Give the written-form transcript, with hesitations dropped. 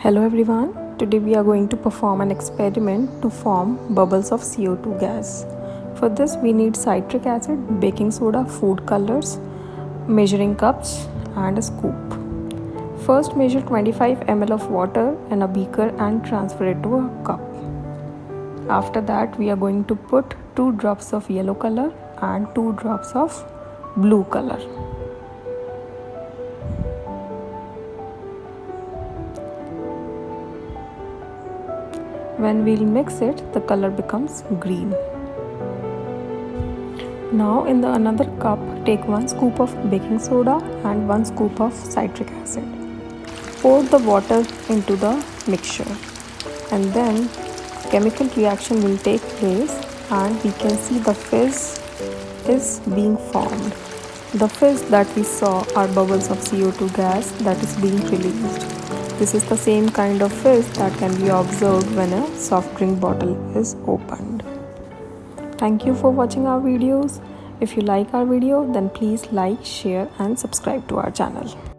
Hello everyone, today we are going to perform an experiment to form bubbles of CO2 gas. For this we need citric acid, baking soda, food colors, measuring cups and a scoop. First measure 25 ml of water in a beaker and transfer it to a cup. After that we are going to put 2 drops of yellow color and 2 drops of blue color. When we'll mix it, the color becomes green. Now in the another cup, take 1 scoop of baking soda and 1 scoop of citric acid. Pour the water into the mixture and then chemical reaction will take place and we can see the fizz is being formed. The fizz that we saw are bubbles of CO2 gas that is being released. This is the same kind of fizz that can be observed when a soft drink bottle is opened. Thank you for watching our videos. If you like our video, then please like, share and subscribe to our channel.